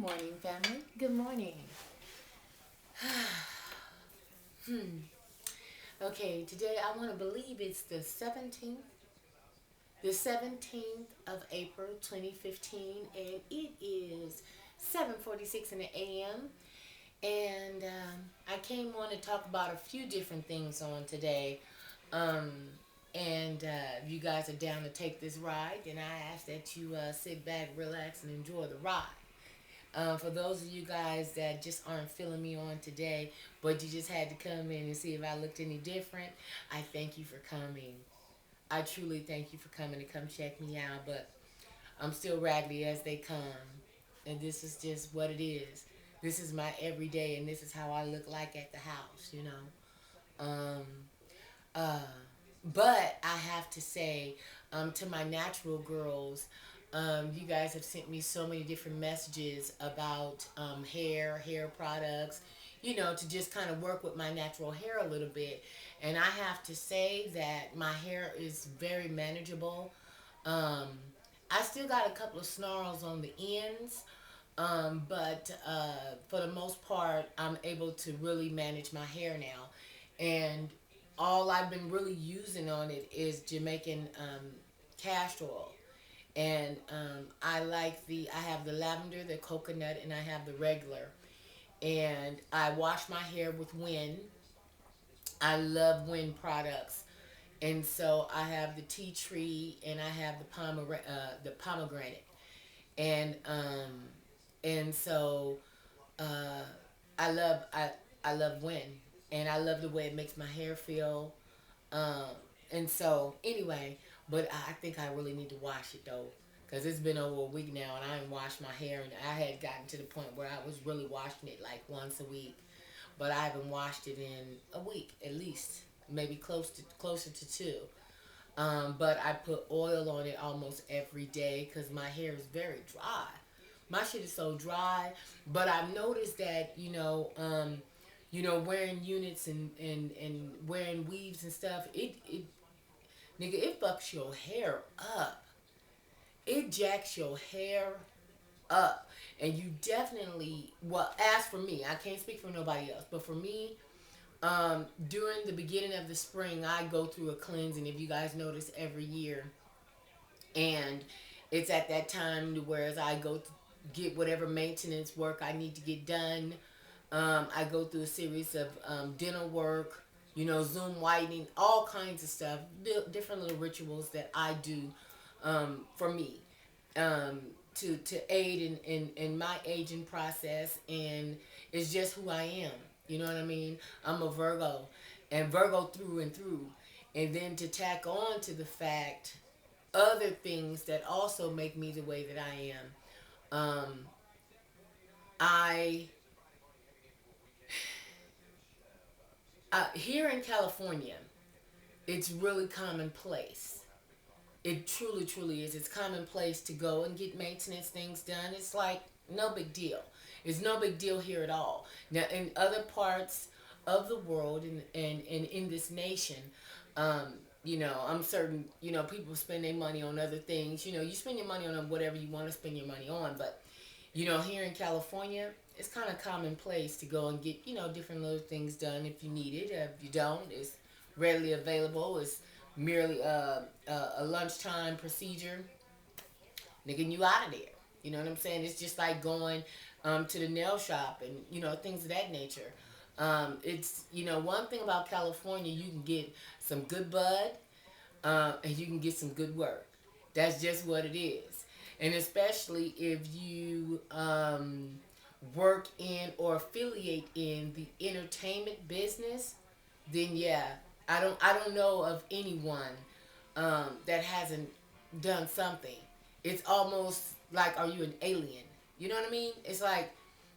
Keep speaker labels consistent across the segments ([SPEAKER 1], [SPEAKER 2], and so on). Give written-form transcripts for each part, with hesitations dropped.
[SPEAKER 1] morning, family. Good morning. Okay, today I want to believe it's the 17th of April 2015, and it is 7:46 in the AM. And I came on to talk about a few different things on today. Um, and if you guys are down to take this ride, then I ask that you sit back, relax, and enjoy the ride. For those of you guys that just aren't feeling me on today, but you just had to come in and see if I looked any different, I thank you for coming. I truly thank you for coming to come check me out, but I'm still raggedy as they come. And this is just what it is. This is my everyday, and this is how I look like at the house. Um, uh, but I have to say, to my natural girls, you guys have sent me so many different messages about hair products, to just kind of work with my natural hair a little bit. And I have to say that my hair is very manageable. Um, I still got a couple of snarls on the ends, but for the most part, I'm able to really manage my hair now. And all I've been really using on it is Jamaican castor oil. And I have the lavender, the coconut, and I have the regular. And I wash my hair with Win. I love Win products. And so I have the tea tree and I have the pomegranate. And so uh, I love I love Win, and I love the way it makes my hair feel. Um, and so anyway, but I think I really need to wash it though, because it's been over a week now, and I ain't washed my hair, and I had gotten to the point where I was really washing it like once a week, but I haven't washed it in a week at least, maybe closer to two. But I put oil on it almost every day because my hair is very dry. My shit is so dry, but I've noticed that wearing units and wearing weaves and stuff, it nigga, it fucks your hair up. It jacks your hair up. And you definitely, well, as for me, I can't speak for nobody else, but for me, during the beginning of the spring, I go through a cleansing. If you guys notice every year, and it's at that time to whereas I go to get whatever maintenance work I need to get done. I go through a series of dental work, Zoom whitening, all kinds of stuff, different little rituals that I do for me, um, to aid in my aging process, and it's just who I am. You know what I mean? I'm a Virgo, and Virgo through and through. And then to tack on to the fact, other things that also make me the way that I am. I Here in California, it's really commonplace. It truly, truly is. It's commonplace to go and get maintenance things done. It's like no big deal. It's no big deal here at all. Now, in other parts of the world and in this nation, um, I'm certain, people spend their money on other things. You spend your money on whatever you want to spend your money on. But, here in California, it's kind of commonplace to go and get, different little things done if you need it. If you don't, it's readily available. It's merely a lunchtime procedure, nigga, you out of there. You know what I'm saying? It's just like going to the nail shop and things of that nature. It's one thing about California, you can get some good bud, and you can get some good work. That's just what it is, and especially if you work in or affiliate in the entertainment business, then yeah, I don't know of anyone that hasn't done something. It's almost like, are you an alien? You know what I mean? It's like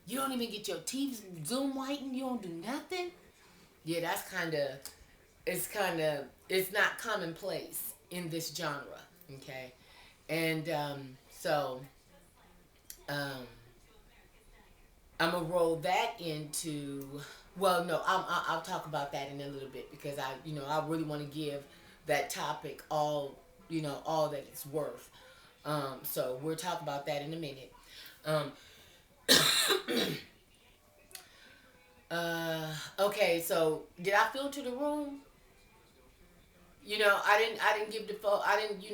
[SPEAKER 1] you don't even get your teeth zoom whitened. You don't do nothing. Yeah, that's it's not commonplace in this genre. Okay, and so um, I'm gonna roll that into. Well, no, I'll talk about that in a little bit because I really want to give that topic all that it's worth. So we'll talk about that in a minute. Um, uh, okay, so did I filter the room? I didn't give the phone. I didn't.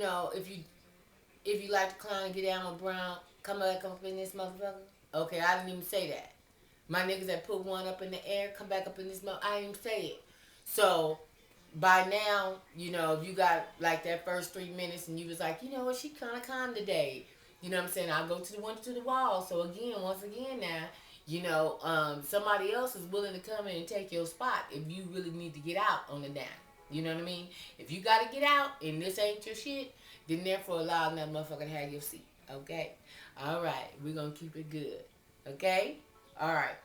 [SPEAKER 1] If you like to clown and get down with Brown, come back up in this motherfucker. Okay, I didn't even say that. My niggas that put one up in the air, come back up in this mother. I didn't even say it. So by now, if you got like that first 3 minutes and you was like, you know what, she kind of calm today. You know what I'm saying? I'll go to the one to the wall. So again, once again now, somebody else is willing to come in and take your spot if you really need to get out on the down. You know what I mean? If you got to get out and this ain't your shit, then therefore allow that motherfucker to have your seat. Okay? All right. We're going to keep it good. Okay? All right.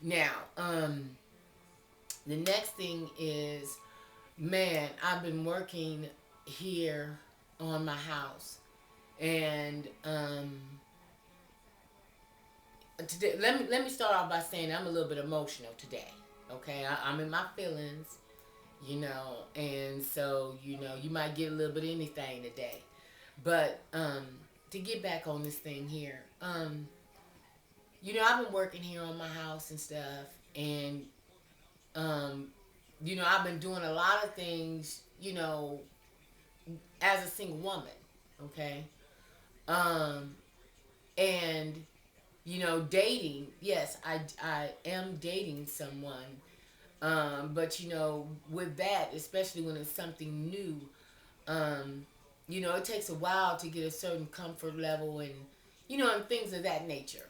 [SPEAKER 1] Now, the next thing is, man, I've been working here on my house. And today, let me start off by saying I'm a little bit emotional today. Okay? I'm in my feelings, and so, you might get a little bit of anything today. But to get back on this thing here, I've been working here on my house and stuff, and I've been doing a lot of things, as a single woman, okay, and dating. Yes, I am dating someone, but with that, especially when it's something new, it takes a while to get a certain comfort level and and things of that nature.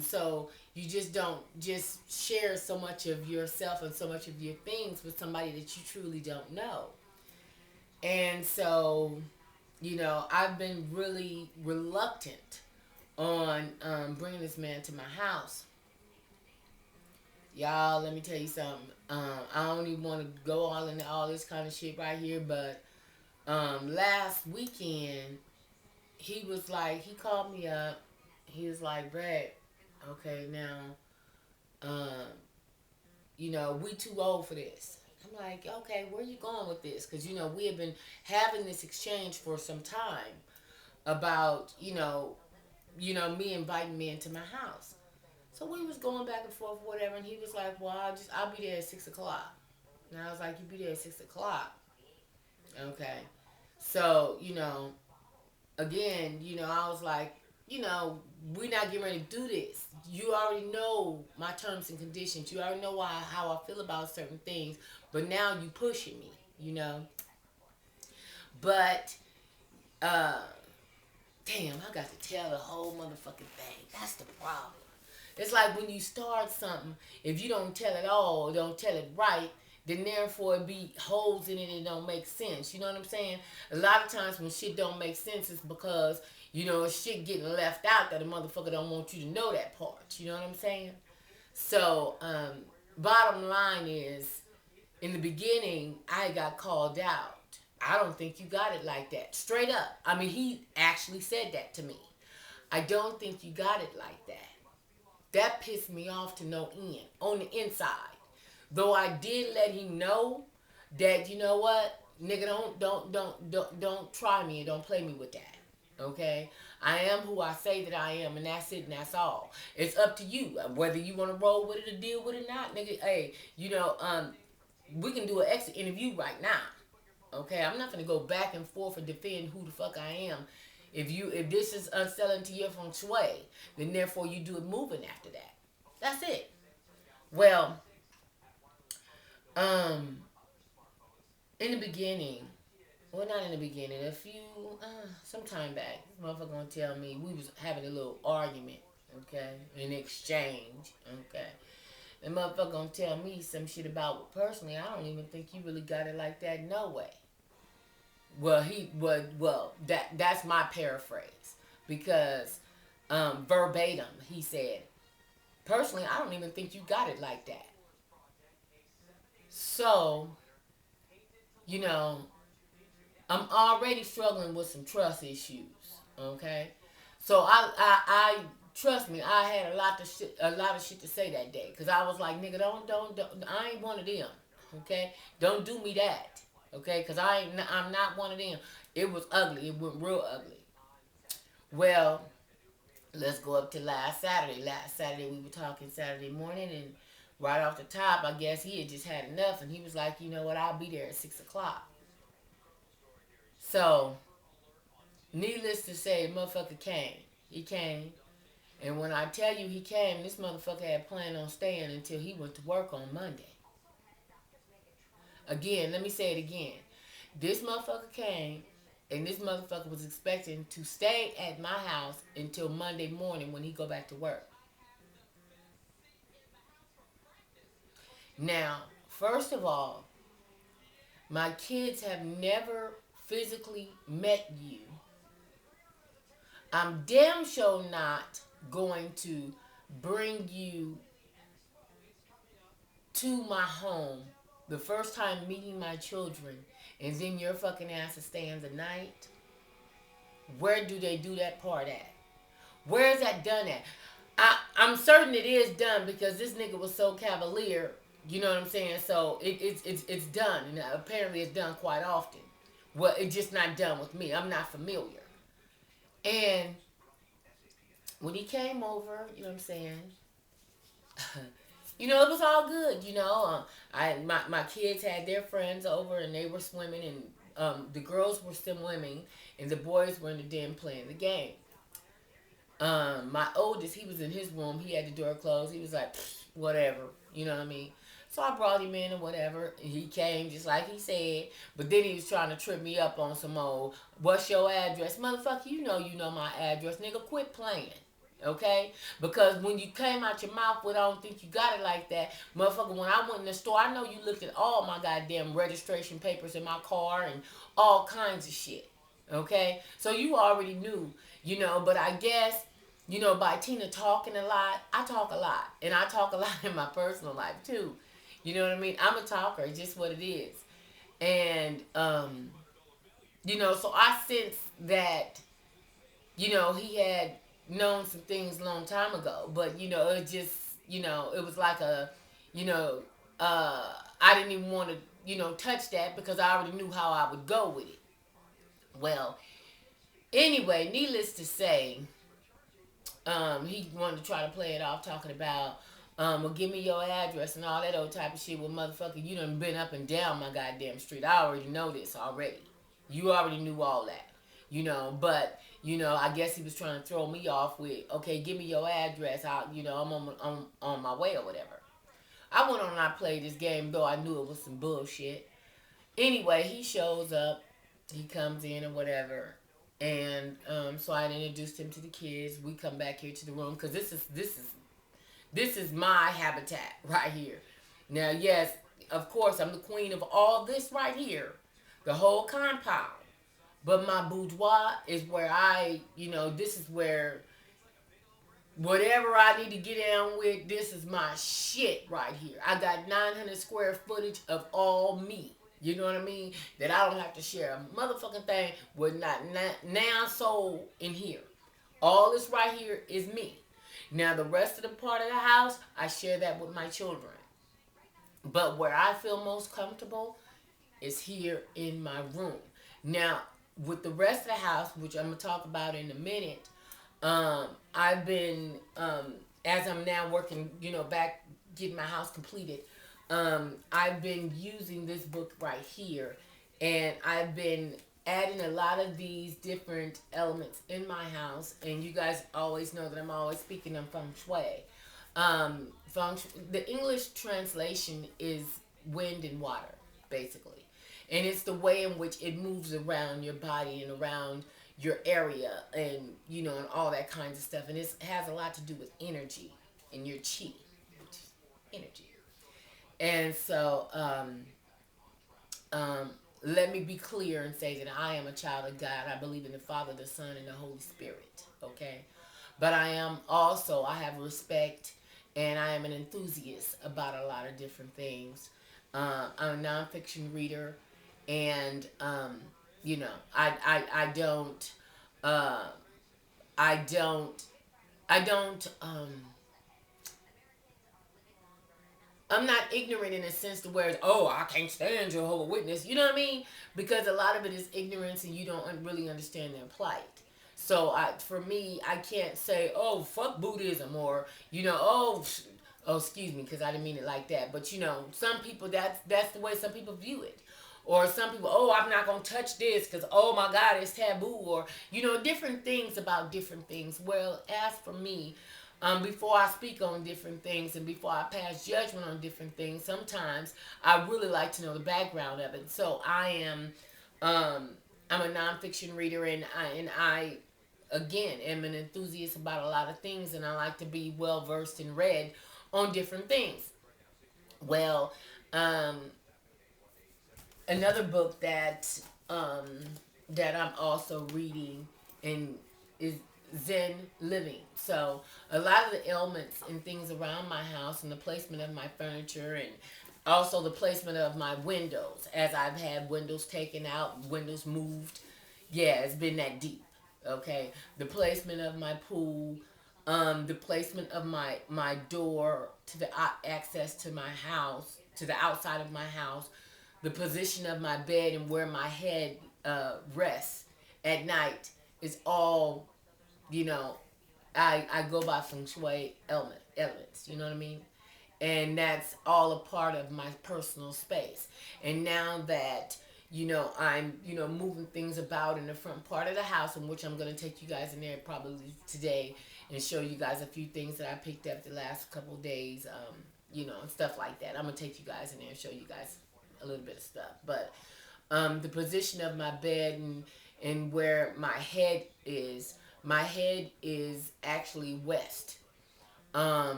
[SPEAKER 1] So you just don't just share so much of yourself and so much of your things with somebody that you truly don't know. And so, I've been really reluctant on bringing this man to my house. Y'all, let me tell you something. I don't even want to go all into all this kind of shit right here, but last weekend, he called me up. He was like, Brad, okay, now, um, we too old for this. I'm like, okay, where you going with this? Because, we have been having this exchange for some time about, me inviting me into my house. So we was going back and forth, whatever, and he was like, well, I'll be there at 6 o'clock. And I was like, you be there at 6 o'clock. Okay. So, again, I was like, we're not getting ready to do this. You already know my terms and conditions. You already know how I feel about certain things. But now you pushing me, But, uh, damn, I got to tell the whole motherfucking thing. That's the problem. It's like when you start something, if you don't tell it all, don't tell it right, then therefore it be holes in it and it don't make sense. You know what I'm saying? A lot of times when shit don't make sense, it's because, shit getting left out that a motherfucker don't want you to know that part. You know what I'm saying? So, bottom line is, in the beginning, I got called out. I don't think you got it like that. Straight up. I mean, he actually said that to me. I don't think you got it like that. That pissed me off to no end on the inside. Though I did let him know that what, nigga, don't try me and don't play me with that. Okay, I am who I say that I am, and that's it, and that's all. It's up to you whether you want to roll with it or deal with it or not, nigga. Hey, we can do an exit interview right now. Okay, I'm not gonna go back and forth and defend who the fuck I am. If this is unsettling to your feng shui, then therefore you do it moving after that. That's it. Well, um, in the beginning, well, not in the beginning, some time back, this motherfucker gonna tell me we was having a little argument, okay, an exchange, okay. The motherfucker gonna tell me some shit about, personally, I don't even think you really got it like that, no way. That's my paraphrase, because verbatim he said, personally, I don't even think you got it like that. So, you know, I'm already struggling with some trust issues. Okay, so I trust me, I had a lot of shit to say that day, because I was like, nigga, don't, I ain't one of them. Okay, don't do me that. Okay, because I'm not one of them. It was ugly. It went real ugly. Well, Let's go up to last Saturday. Last Saturday we were talking Saturday morning, and right off the top, I guess he had just had enough, and he was like, you know what, I'll be there at 6 o'clock. So, needless to say, the motherfucker came. He came, and when I tell you he came, this motherfucker had planned on staying until he went to work on Monday. Again, let me say it again. This motherfucker came, and this motherfucker was expecting to stay at my house until Monday morning when he go back to work. Now, first of all, my kids have never physically met you. I'm damn sure not going to bring you to my home the first time meeting my children, and then your fucking ass is staying the night. Where do they do that part at? Where is that done at? I'm certain it is done because this nigga was so cavalier. You know what I'm saying? So it's done, and apparently it's done quite often. Well, it's just not done with me. I'm not familiar. And when he came over, you know what I'm saying? It was all good. My kids had their friends over and they were swimming, and the girls were still swimming and the boys were in the den playing the game. My oldest, he was in his room. He had the door closed. He was like, whatever. You know what I mean? So I brought him in or whatever. And he came just like he said. But then he was trying to trip me up on some old, what's your address? Motherfucker, you know my address. Nigga, quit playing. Okay? Because when you came out your mouth with, I don't think you got it like that. Motherfucker, when I went in the store, I know you looked at all my goddamn registration papers in my car and all kinds of shit. Okay? So you already knew, but I guess by Tina talking a lot, I talk a lot. And I talk a lot in my personal life too. You know what I mean? I'm a talker, it's just what it is. And, so I sense that, he had known some things a long time ago. But, it just, it was like you know, I didn't even want to, touch that because I already knew how I would go with it. Well, anyway, needless to say, he wanted to try to play it off, talking about, well, give me your address and all that old type of shit. Well, motherfucker, you done been up and down my goddamn street. I already know this already. You already knew all that. But, I guess he was trying to throw me off with, okay, give me your address. I'm on my way or whatever. I went on and I played this game, though I knew it was some bullshit. Anyway, he shows up. He comes in or whatever. And so I introduced him to the kids. We come back here to the room because this is my habitat right here. Now, yes, of course, I'm the queen of all this right here, the whole compound. But my boudoir is where this is where whatever I need to get down with, this is my shit right here. I got 900 square footage of all me. You know what I mean? That I don't have to share a motherfucking thing with not now soul in here. All this right here is me. Now the rest of the part of the house, I share that with my children. But where I feel most comfortable is here in my room. Now, with the rest of the house, which I'm gonna talk about in a minute, I've been as I'm now working, back getting my house completed. I've been using this book right here, and I've been adding a lot of these different elements in my house. And you guys always know that I'm always speaking on Feng Shui. The English translation is wind and water, basically. And it's the way in which it moves around your body and around your area and, and all that kinds of stuff. And it has a lot to do with energy and your chi, which is energy. And so, let me be clear and say that I am a child of God. I believe in the Father, the Son, and the Holy Spirit. Okay? But I have respect and I am an enthusiast about a lot of different things. I'm a nonfiction reader, and, I don't, I don't, I don't, I'm not ignorant in a sense to where, oh, I can't stand Jehovah's Witness. You know what I mean? Because a lot of it is ignorance and you don't really understand their plight. So for me, I can't say, oh, fuck Buddhism, or oh, oh, excuse me, because I didn't mean it like that. But some people, that's the way some people view it. Or some people, oh, I'm not gonna touch this because, oh my God, it's taboo. Or different things about different things. Well, as for me, before I speak on different things and before I pass judgment on different things, sometimes I really like to know the background of it. So um, I'm a nonfiction reader, and I again am an enthusiast about a lot of things, and I like to be well versed and read on different things. Well, um, another book um, that I'm also reading and is Zen living. So a lot of the elements and things around my house and the placement of my furniture and also the placement of my windows, as I've had windows taken out, windows moved. Yeah, it's been that deep. Okay, the placement of my pool, the placement of my door to the access to my house, to the outside of my house, the position of my bed and where my head rests at night is all, you know, I go by Feng Shui elements, you know what I mean? And that's all a part of my personal space. And now that I'm moving things about in the front part of the house, in which I'm going to take you guys in there probably today and show you guys a few things that I picked up the last couple of days, and stuff like that. I'm going to take you guys in there and show you guys a little bit of stuff. But the position of my bed and where my head is actually west.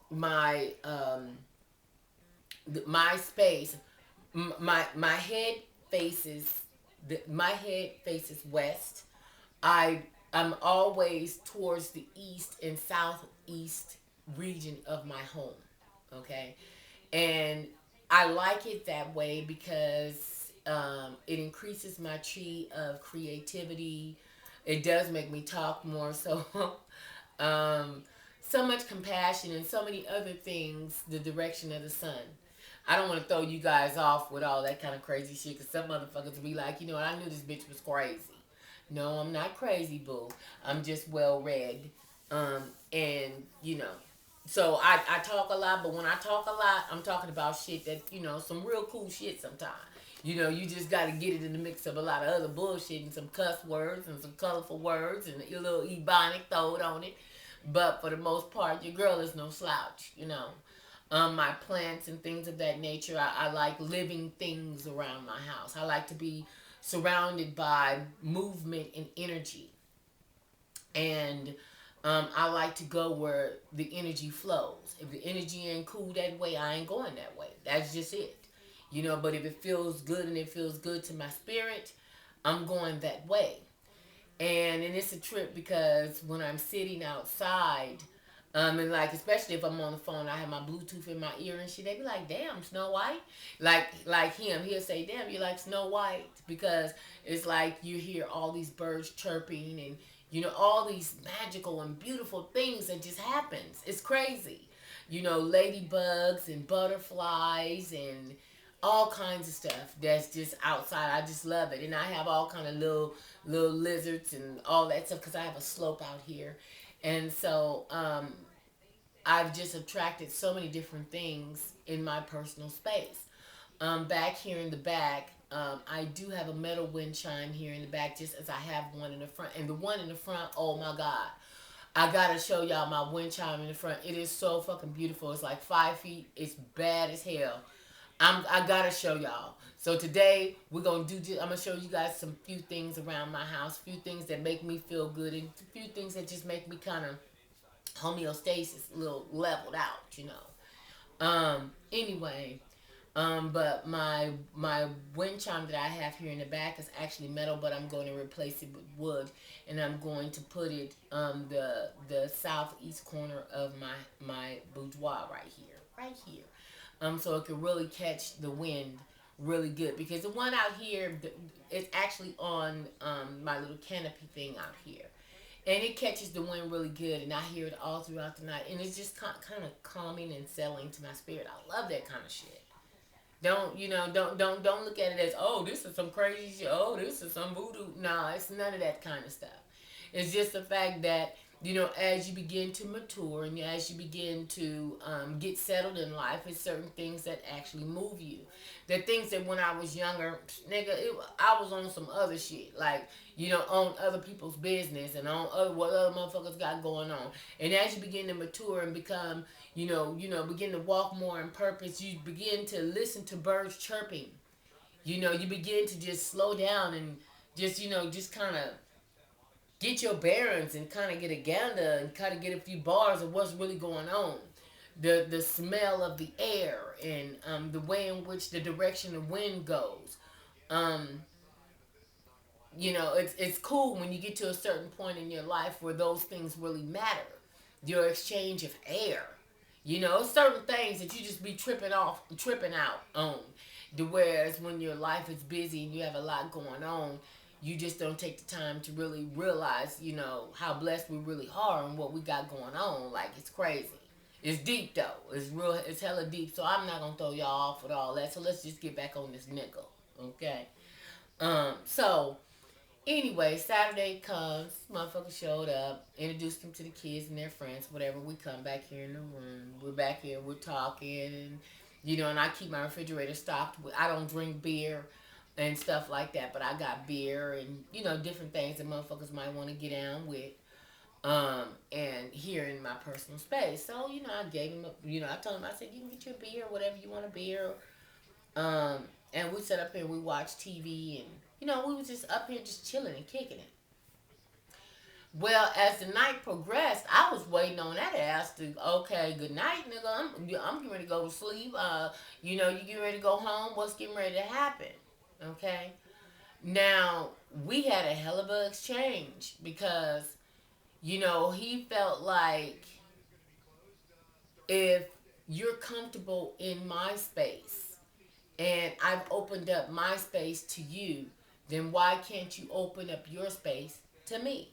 [SPEAKER 1] My my space, my head faces my head faces west. I'm always towards the east and southeast region of my home. Okay, and I like it that way because it increases my tree of creativity. It does make me talk more. So, um, so much compassion and so many other things. The direction of the sun. I don't want to throw you guys off with all that kind of crazy shit because some motherfuckers will be like, I knew this bitch was crazy. No, I'm not crazy, boo. I'm just well read. And, so I talk a lot, but when I talk a lot, I'm talking about shit that, some real cool shit sometimes. You just got to get it in the mix of a lot of other bullshit and some cuss words and some colorful words and a little ebonic throw it on it. But for the most part, your girl is no slouch. My plants and things of that nature. I like living things around my house. I like to be surrounded by movement and energy. And I like to go where the energy flows. If the energy ain't cool that way, I ain't going that way. That's just it. But if it feels good and it feels good to my spirit, I'm going that way. And it's a trip because when I'm sitting outside, and like especially if I'm on the phone, I have my Bluetooth in my ear and shit. They be like, "Damn, Snow White!" Like him, he'll say, "Damn, you like Snow White?" Because it's like you hear all these birds chirping and all these magical and beautiful things that just happens. It's crazy. Ladybugs and butterflies and all kinds of stuff that's just outside. I just love it, and I have all kind of little lizards and all that stuff because I have a slope out here, and so I've just attracted so many different things in my personal space. Back here in the back, I do have a metal wind chime here in the back, just as I have one in the front. And the one in the front, oh my God. I gotta show y'all my wind chime in the front. It is so fucking beautiful. It's like 5 feet. It's bad as hell. I gotta show y'all. So today we're gonna I'm gonna show you guys some few things around my house, few things that make me feel good, and a few things that just make me kind of homeostasis, a little leveled out. Anyway, but my wind chime that I have here in the back is actually metal, but I'm going to replace it with wood, and I'm going to put it the southeast corner of my boudoir right here, so it can really catch the wind really good because the one out here it's actually on my little canopy thing out here, and it catches the wind really good, and I hear it all throughout the night, and it's just kind of calming and settling to my spirit. I love that kind of shit. Don't look at it as, oh, this is some crazy shit. Oh, this is some voodoo. No, it's none of that kind of stuff. It's just the fact that, as you begin to mature and as you begin to get settled in life, it's certain things that actually move you. The things that when I was younger, nigga, I was on some other shit, like, on other people's business and on what other motherfuckers got going on. And as you begin to mature and become, begin to walk more in purpose, you begin to listen to birds chirping. You begin to just slow down and just kind of get your bearings and kind of get a gander and kind of get a few bars of what's really going on. The smell of the air and the way in which the direction of wind goes. Um, it's cool when you get to a certain point in your life where those things really matter. Your exchange of air. Certain things that you just be tripping out on. Whereas when your life is busy and you have a lot going on, you just don't take the time to really realize, how blessed we really are and what we got going on. Like, it's crazy. It's deep though. It's real. It's hella deep. So I'm not gonna throw y'all off with all that. So let's just get back on this nickel, okay? So anyway, Saturday comes, motherfucker showed up, introduced him to the kids and their friends, whatever. We come back here in the room. We're back here, we're talking, and and I keep my refrigerator stocked. I don't drink beer and stuff like that, but I got beer and different things that motherfuckers might want to get down with. And here in my personal space. So, I gave him I told him, I said, you can get your beer, whatever you want a beer. And we sat up here, we watched TV, and we was just up here just chilling and kicking it. Well, as the night progressed, I was waiting on that ass to, okay, good night, nigga. I'm getting ready to go to sleep. You getting ready to go home. What's getting ready to happen? Okay. Now we had a hell of an exchange because he felt like if you're comfortable in my space and I've opened up my space to you, then why can't you open up your space to me?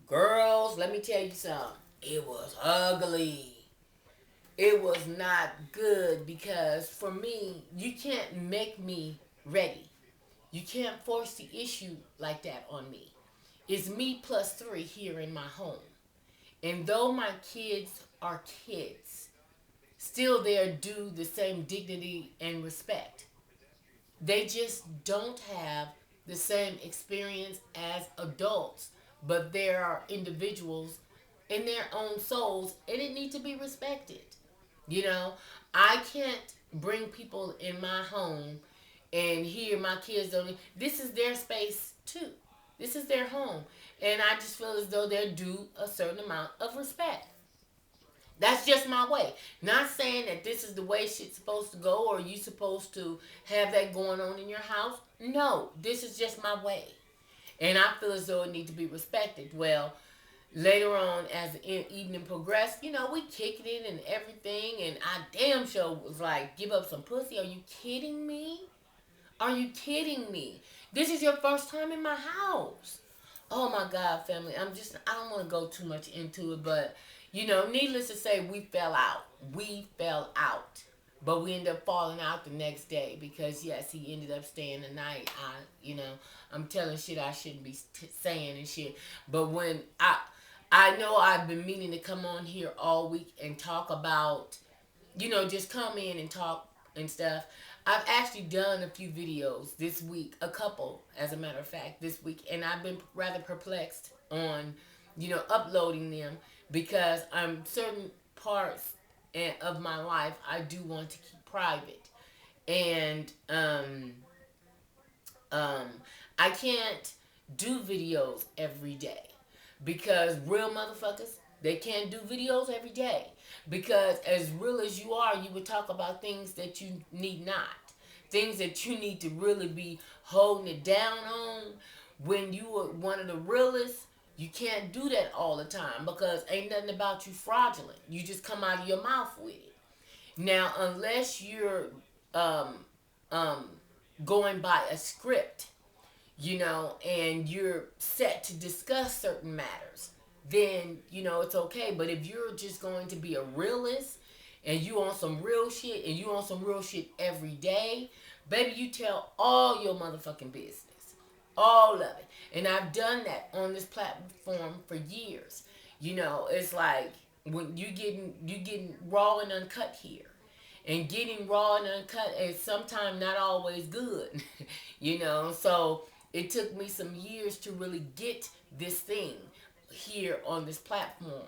[SPEAKER 1] Girls, let me tell you something. It was ugly. It was not good because for me, you can't make me ready. You can't force the issue like that on me. It's me plus three here in my home. And though my kids are kids, still they are due the same dignity and respect. They just don't have the same experience as adults, but they are individuals in their own souls and it needs to be respected. You know, I can't bring people in my home and here my kids don't. This is their space too. This is their home. And I just feel as though they're due a certain amount of respect. That's just my way. Not saying that this is the way shit's supposed to go or you supposed to have that going on in your house. No, this is just my way. And I feel as though it needs to be respected. Well, later on, as the evening progressed, we kicked it and everything. And I damn sure was like, give up some pussy. Are you kidding me? Are you kidding me? This is your first time in my house. Oh my God, family. I don't want to go too much into it, but, needless to say, we fell out. We fell out. But we ended up falling out the next day because, yes, he ended up staying the night. I'm telling shit I shouldn't be saying and shit. But when I know I've been meaning to come on here all week and talk about, just come in and talk and stuff. I've actually done a few videos this week, a couple, as a matter of fact, this week, and I've been rather perplexed on, uploading them because certain parts of my life I do want to keep private, and I can't do videos every day because real motherfuckers, they can't do videos every day. Because as real as you are, you would talk about things that you need not. Things that you need to really be holding it down on. When you are one of the realest, you can't do that all the time because ain't nothing about you fraudulent. You just come out of your mouth with it. Now, unless you're um, um, going by a script, and you're set to discuss certain matters, then, it's okay. But if you're just going to be a realist and you on some real shit and every day, baby, you tell all your motherfucking business. all of it. And I've done that on this platform for years. You know, it's like when you getting raw and uncut here. And getting raw and uncut is sometimes not always good. You know, so it took me some years to really get this thing here on this platform.